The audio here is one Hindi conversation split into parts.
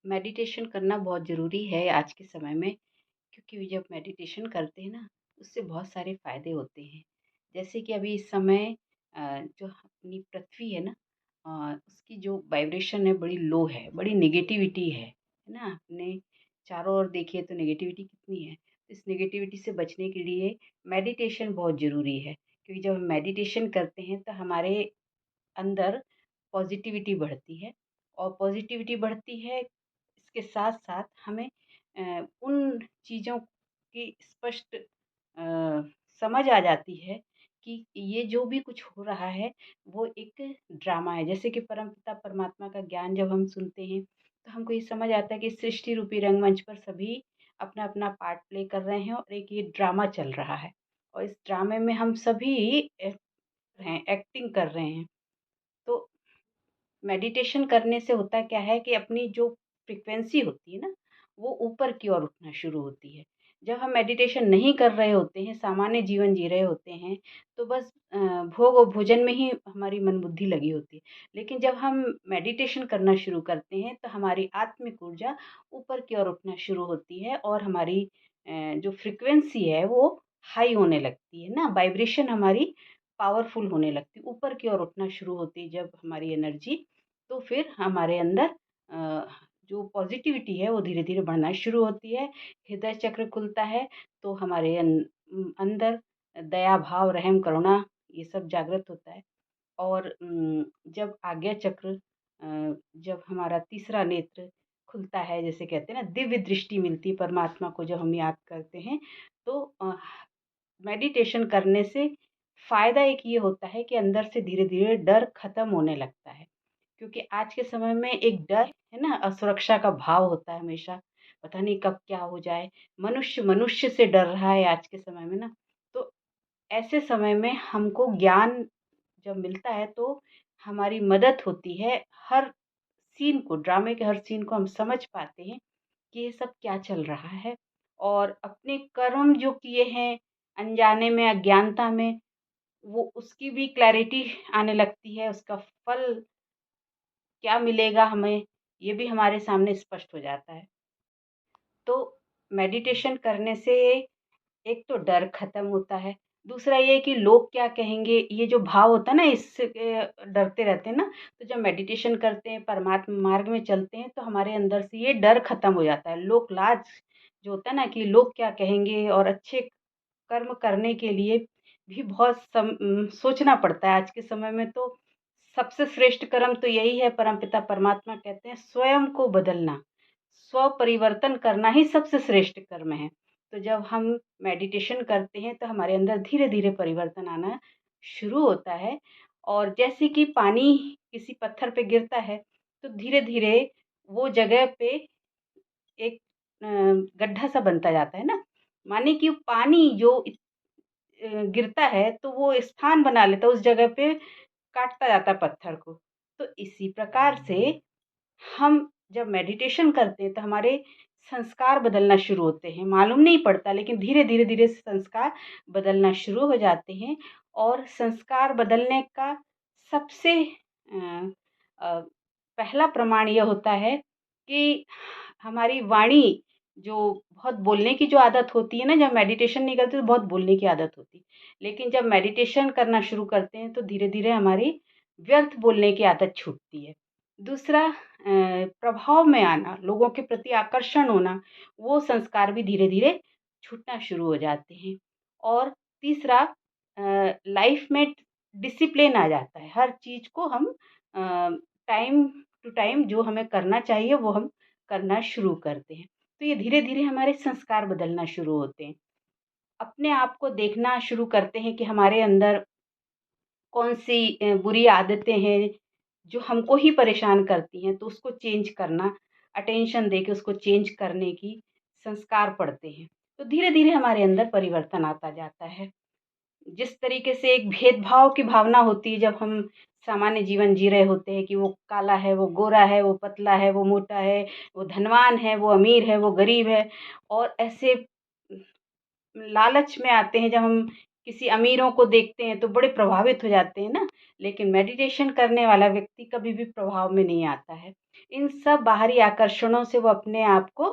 मेडिटेशन करना बहुत ज़रूरी है आज के समय में, क्योंकि जब मेडिटेशन करते हैं ना, उससे बहुत सारे फ़ायदे होते हैं। जैसे कि अभी इस समय जो अपनी पृथ्वी है ना, उसकी जो वाइब्रेशन है बड़ी लो है, बड़ी नेगेटिविटी है ना? अपने चारों ओर देखिए तो नेगेटिविटी कितनी है। इस नेगेटिविटी से बचने के लिए मेडिटेशन बहुत ज़रूरी है, क्योंकि जब हम मेडिटेशन करते हैं तो हमारे अंदर पॉजिटिविटी बढ़ती है, और पॉजिटिविटी बढ़ती है, इसके साथ-साथ हमें उन चीज़ों की स्पष्ट समझ आ जाती है कि ये जो भी कुछ हो रहा है, वो एक ड्रामा है। जैसे कि परमपिता परमात्मा का ज्ञान जब हम सुनते हैं, तो हमको ये समझ आता है कि सृष्टि रूपी रंगमंच पर सभी अपना-अपना पार्ट प्ले कर रहे हैं और एक ये ड्रामा चल रहा है, और इस ड्रामे में हम सभी एक्टिंग कर रहे हैं। तो मेडिटेशन करने से होता क्या है कि अपनी जो फ्रीक्वेंसी होती है ना, वो ऊपर की ओर उठना शुरू होती है। जब हम मेडिटेशन नहीं कर रहे होते हैं, सामान्य जीवन जी रहे होते हैं, तो बस भोग और भोजन में ही हमारी मन बुद्धि लगी होती है। लेकिन जब हम मेडिटेशन करना शुरू करते हैं, तो हमारी आत्मिक ऊर्जा ऊपर की ओर उठना शुरू होती है, और हमारी जो फ्रीक्वेंसी है वो हाई होने लगती है ना, वाइब्रेशन हमारी पावरफुल होने लगती है, ऊपर की ओर उठना शुरू होती है जब हमारी एनर्जी। तो फिर हमारे अंदर अ, जो पॉजिटिविटी है वो धीरे-धीरे बढ़ना शुरू होती है, हृदय चक्र खुलता है, तो हमारे अंदर दया भाव, रहम, करुणा ये सब जागृत होता है। और जब आज्ञा चक्र जब हमारा तीसरा नेत्र खुलता है, जैसे कहते हैं ना दिव्य दृष्टि मिलती है परमात्मा को जब हम याद करते हैं, तो मेडिटेशन करने से फ़ायदा एक ये होता है कि अंदर से धीरे-धीरे डर खत्म होने लगता है। क्योंकि आज के समय में एक डर है ना, असुरक्षा का भाव होता है हमेशा, पता नहीं कब क्या हो जाए। मनुष्य मनुष्य से डर रहा है आज के समय में ना, तो ऐसे समय में हमको ज्ञान जब मिलता है तो हमारी मदद होती है। हर सीन को, ड्रामे के हर सीन को हम समझ पाते हैं कि ये सब क्या चल रहा है, और अपने कर्म जो किए हैं अनजाने में, अज्ञानता में, वो उसकी भी क्लैरिटी आने लगती है, उसका फल क्या मिलेगा हमें, ये भी हमारे सामने स्पष्ट हो जाता है। तो मेडिटेशन करने से एक तो डर खत्म होता है, दूसरा ये है कि लोग क्या कहेंगे, ये जो भाव होता है ना, इससे डरते रहते हैं ना, तो जब मेडिटेशन करते हैं, परमात्मा मार्ग में चलते हैं, तो हमारे अंदर से ये डर खत्म हो जाता है। लोक लाज जो होता है ना, कि लोग क्या कहेंगे, और अच्छे कर्म करने के लिए भी बहुत सोचना पड़ता है। आज के समय में तो सबसे श्रेष्ठ कर्म तो यही है, परमपिता परमात्मा कहते हैं स्वयं को बदलना, स्व परिवर्तन करना ही सबसे श्रेष्ठ कर्म है। तो जब हम मेडिटेशन करते हैं तो हमारे अंदर धीरे-धीरे परिवर्तन आना शुरू होता है, और जैसे कि पानी किसी पत्थर पे गिरता है, तो धीरे-धीरे वो जगह पे एक अ, गड्ढा सा बनता जाता है ना, माने कि पानी जो गिरता है तो वो स्थान बना लेता है उस जगह पे, काटता जाता है पत्थर को। तो इसी प्रकार से हम जब मेडिटेशन करते हैं तो हमारे संस्कार बदलना शुरू होते हैं। मालूम नहीं पड़ता, लेकिन धीरे-धीरे, धीरे धीरे संस्कार बदलना शुरू हो जाते हैं, और संस्कार बदलने का सबसे अ अ, पहला प्रमाण ये होता है कि हमारी वाणी, जो बहुत बोलने की जो आदत होती है ना, जब मेडिटेशन नहीं करते तो बहुत बोलने की आदत होती है। लेकिन जब मेडिटेशन करना शुरू करते हैं तो धीरे-धीरे हमारी व्यर्थ बोलने की आदत छूटती है। दूसरा प्रभाव में आना, लोगों के प्रति आकर्षण होना, वो संस्कार भी धीरे-धीरे छूटना शुरू हो जाते हैं। और तीसरा, लाइफ में डिसिप्लिन आ जाता है। हर चीज़ को हम टाइम टू टाइम जो हमें करना चाहिए वो हम करना शुरू करते हैं। तो ये धीरे-धीरे हमारे संस्कार बदलना शुरू होते हैं। अपने आप को देखना शुरू करते हैं कि हमारे अंदर कौन-सी बुरी आदतें हैं, जो हमको ही परेशान करती हैं, तो उसको चेंज करना, अटेंशन देके उसको चेंज करने की संस्कार पड़ते हैं। तो धीरे-धीरे हमारे अंदर परिवर्तन आता जाता है। जिस तरीके से एक भेदभाव की भावना होती है जब हम सामान्य जीवन जी रहे होते हैं, कि वो काला है, वो गोरा है, वो पतला है, वो मोटा है, वो धनवान है, वो अमीर है, वो गरीब है, और ऐसे लालच में आते हैं। जब हम किसी अमीरों को देखते हैं तो बड़े प्रभावित हो जाते हैं ना, लेकिन मेडिटेशन करने वाला व्यक्ति कभी भी प्रभाव में नहीं आता है। इन सब बाहरी आकर्षणों से वो अपने आप को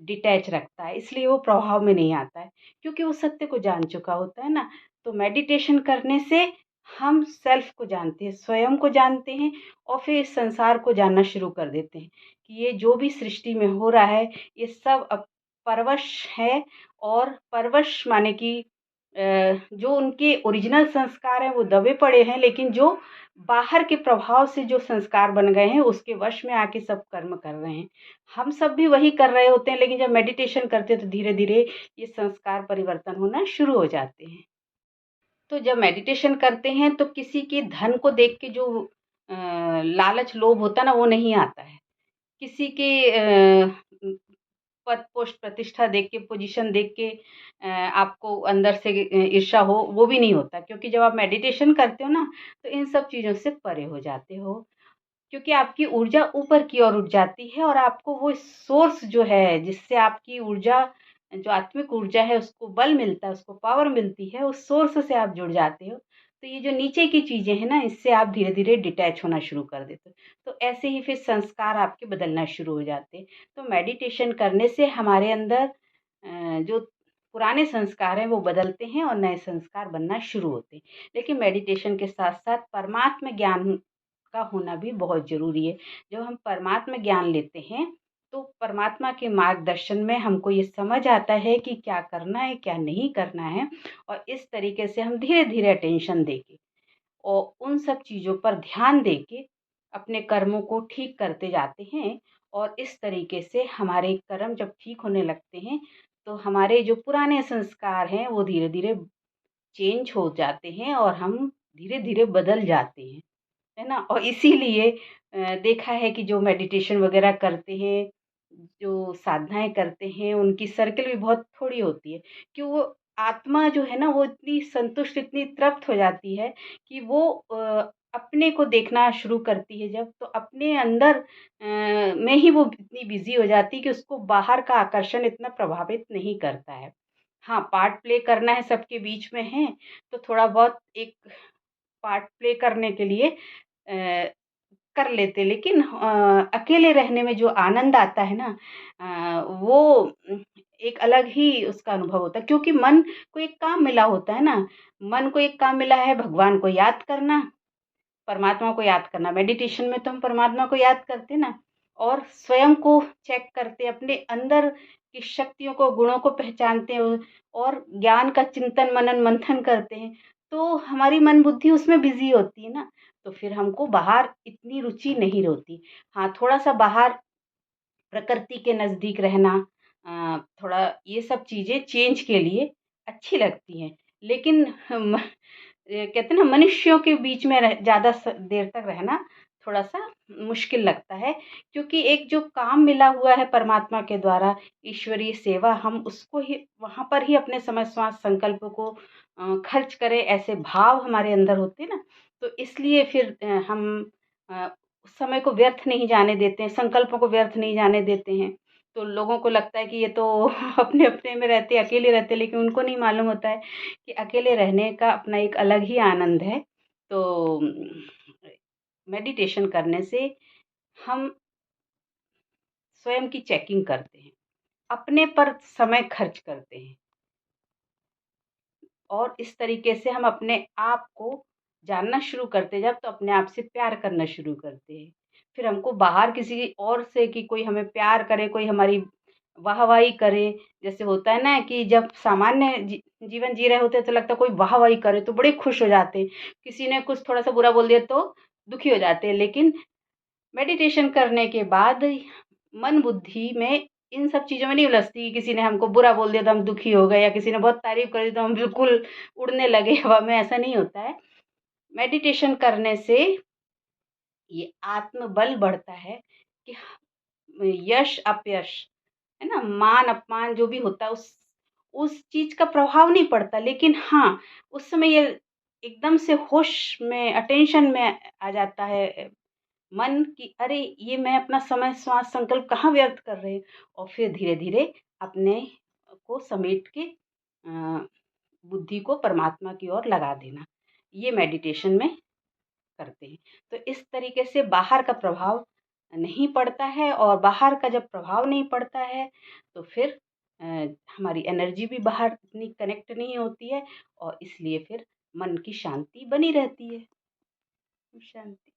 डिटैच रखता है, इसलिए वो प्रभाव में नहीं आता है, क्योंकि वो सत्य को जान चुका होता है ना। तो मेडिटेशन करने से हम सेल्फ को जानते हैं, स्वयं को जानते हैं, और फिर इस संसार को जानना शुरू कर देते हैं कि ये जो भी सृष्टि में हो रहा है, ये सब परवश है। और परवश माने कि जो उनके ओरिजिनल संस्कार हैं वो दबे पड़े हैं, लेकिन जो बाहर के प्रभाव से जो संस्कार बन गए हैं उसके वश में आके सब कर्म कर रहे हैं। हम सब भी वही कर रहे होते हैं, लेकिन जब मेडिटेशन करते हैं तो धीरे धीरे ये संस्कार परिवर्तन होना शुरू हो जाते हैं। तो जब मेडिटेशन करते हैं तो किसी के धन को देख के जो लालच लोभ होता है ना, वो नहीं आता है। किसी के पद पोस्ट प्रतिष्ठा देख के, पोजीशन देख के आपको अंदर से ईर्ष्या हो, वो भी नहीं होता, क्योंकि जब आप मेडिटेशन करते हो ना, तो इन सब चीज़ों से परे हो जाते हो। क्योंकि आपकी ऊर्जा ऊपर की ओर उठ जाती है, और आपको वो सोर्स जो है जिससे आपकी ऊर्जा, जो आत्मिक ऊर्जा है, उसको बल मिलता है, उसको पावर मिलती है, उस सोर्स से आप जुड़ जाते हो। तो ये जो नीचे की चीज़ें हैं ना, इससे आप धीरे धीरे डिटैच होना शुरू कर देते हो। तो ऐसे ही फिर संस्कार आपके बदलना शुरू हो जाते हैं। तो मेडिटेशन करने से हमारे अंदर जो पुराने संस्कार हैं वो बदलते हैं और नए संस्कार बनना शुरू होते हैं। लेकिन मेडिटेशन के साथ साथ परमात्म ज्ञान का होना भी बहुत ज़रूरी है। जब हम परमात्म ज्ञान लेते हैं, तो परमात्मा के मार्गदर्शन में हमको ये समझ आता है कि क्या करना है, क्या नहीं करना है, और इस तरीके से हम धीरे-धीरे अटेंशन देके और उन सब चीज़ों पर ध्यान देके अपने कर्मों को ठीक करते जाते हैं। और इस तरीके से हमारे कर्म जब ठीक होने लगते हैं, तो हमारे जो पुराने संस्कार हैं, वो धीरे-धीरे चेंज हो जाते हैं और हम धीरे-धीरे बदल जाते हैं। है ना? और इसीलिए देखा है कि जो मेडिटेशन वगैरह करते हैं, जो साधनाएँ करते हैं, उनकी सर्किल भी बहुत थोड़ी होती है, कि वो आत्मा जो है ना, वो इतनी संतुष्ट, इतनी तृप्त हो जाती है कि वो अपने को देखना शुरू करती है जब, तो अपने अंदर में ही वो इतनी बिज़ी हो जाती है कि उसको बाहर का आकर्षण इतना प्रभावित नहीं करता है। हाँ, पार्ट प्ले करना है, सबके बीच में है, तो थोड़ा बहुत एक पार्ट प्ले करने के लिए कर लेते, लेकिन अकेले रहने में जो आनंद आता है ना, वो एक अलग ही उसका अनुभव होता है, क्योंकि मन को एक काम मिला होता है ना। मन को एक काम मिला है, भगवान को याद करना, परमात्मा को याद करना। मेडिटेशन में तो हम परमात्मा को याद करते ना, और स्वयं को चेक करते, अपने अंदर की शक्तियों को, गुणों को पहचानते हैं, और ज्ञान का चिंतन मनन मंथन करते हैं। तो हमारी मन बुद्धि उसमें बिजी होती है ना, तो फिर हमको बाहर इतनी रुचि नहीं होती। हाँ, थोड़ा सा बाहर प्रकृति के नज़दीक रहना, थोड़ा ये सब चीज़ें चेंज के लिए अच्छी लगती हैं। लेकिन हम ये कहते हैं ना, मनुष्यों के बीच में ज़्यादा देर तक रहना थोड़ा-सा मुश्किल लगता है, क्योंकि एक जो काम मिला हुआ है परमात्मा के द्वारा, ईश्वरीय सेवा, हम उसको ही वहाँ पर ही अपने समय, श्वास, संकल्प को खर्च करें, ऐसे भाव हमारे अंदर होते हैं ना, तो इसलिए फिर हम अ, उस समय को व्यर्थ नहीं जाने देते हैं, संकल्पों को व्यर्थ नहीं जाने देते हैं। तो लोगों को लगता है कि ये तो अपने-अपने में रहते, अकेले रहते हैं, लेकिन उनको नहीं मालूम होता है कि अकेले रहने का अपना एक अलग ही आनंद है। तो मेडिटेशन करने से हम स्वयं की चेकिंग करते हैं, अपने पर समय खर्च करते हैं, और इस तरीके से हम अपने आप को जानना शुरू करते हैं जब, तो अपने आप से प्यार करना शुरू करते हैं। फिर हमको बाहर किसी और से कि कोई हमें प्यार करे, कोई हमारी वाह-वाही करे, जैसे होता है ना कि जब सामान्य जीवन जी रहे होते हैं तो लगता है कोई वाह-वाही करे तो बड़े खुश हो जाते हैं। किसी ने कुछ थोड़ा-सा बुरा बोल दिया तो दुखी हो जाते हैं। लेकिन मेडिटेशन करने के बाद मन बुद्धि में इन सब चीज़ों में नहीं उलझती कि किसी ने हमको बुरा बोल दिया तो हम दुखी हो गए, या किसी ने बहुत तारीफ़ कर दी तो हम बिल्कुल उड़ने लगे हवा में, ऐसा नहीं होता है। मेडिटेशन करने से ये आत्मबल बढ़ता है कि यश अपयश, है ना? मान-अपमान जो भी होता है, उस चीज़ का प्रभाव नहीं पड़ता। लेकिन हाँ, उस समय ये एकदम से होश में, अटेंशन में आ जाता है मन कि अरे! ये मैं अपना समय, श्वास, संकल्प कहाँ व्यर्थ कर रहे हैं, और फिर धीरे-धीरे अपने को समेट के बुद्धि को परमात्मा की ओर लगा देना। ये मेडिटेशन में करते हैं। तो इस तरीके से बाहर का प्रभाव नहीं पड़ता है और बाहर का जब प्रभाव नहीं पड़ता है तो फिर अ, हमारी एनर्जी भी बाहर इतनी कनेक्ट नहीं होती है और इसलिए फिर मन की शांति बनी रहती है। शांति